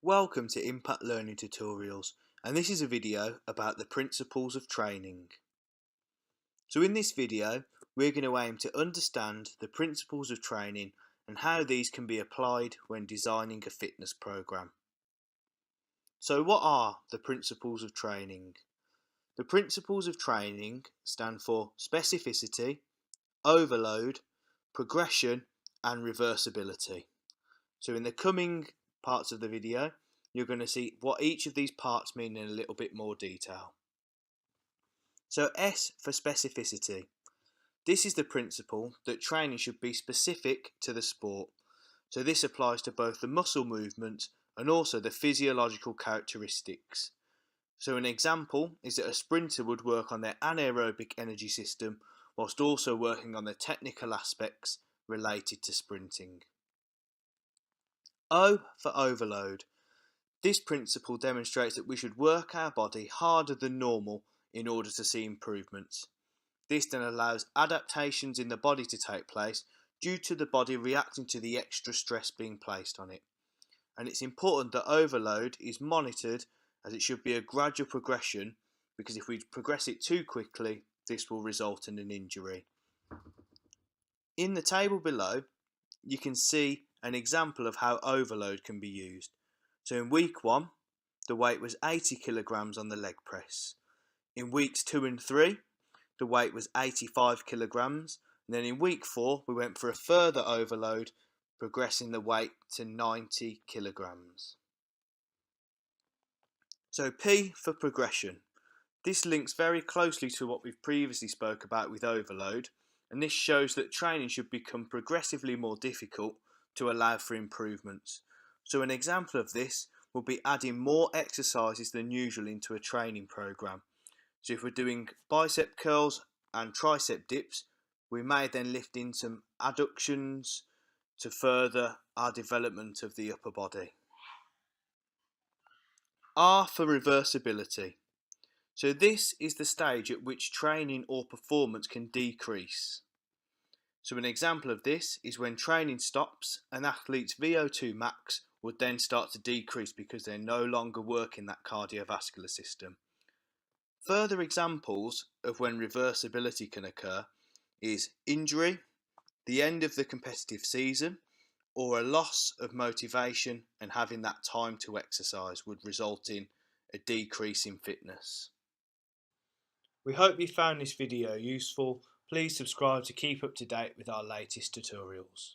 Welcome to Impact Learning Tutorials, and this is a video about the principles of training. So in this video we're going to aim to understand the principles of training and how these can be applied when designing a fitness program. So what are the principles of training? The principles of training stand for specificity, overload, progression and reversibility. So in the coming parts of the video you're going to see what each of these parts mean in a little bit more detail. So S for specificity. This is the principle that training should be specific to the sport. So this applies to both the muscle movement and also the physiological characteristics. So an example is that a sprinter would work on their anaerobic energy system whilst also working on the technical aspects related to sprinting. O for overload. This principle demonstrates that we should work our body harder than normal in order to see improvements. This then allows adaptations in the body to take place due to the body reacting to the extra stress being placed on it. And it's important that overload is monitored, as it should be a gradual progression, because if we progress it too quickly this will result in an injury. In the table below you can see an example of how overload can be used. So in week 1, the weight was 80 kilograms on the leg press. In weeks 2 and 3, the weight was 85 kilograms. And then in week 4, we went for a further overload, progressing the weight to 90 kilograms. So P for progression. This links very closely to what we've previously spoke about with overload, and this shows that training should become progressively more difficult to allow for improvements. So an example of this will be adding more exercises than usual into a training program. So if we're doing bicep curls and tricep dips, we may then lift in some adductions to further our development of the upper body. R for reversibility. So this is the stage at which training or performance can decrease. So an example of this is when training stops, an athlete's VO2 max would then start to decrease because they're no longer working that cardiovascular system. Further examples of when reversibility can occur is injury, the end of the competitive season, or a loss of motivation and having that time to exercise would result in a decrease in fitness. We hope you found this video useful. Please subscribe to keep up to date with our latest tutorials.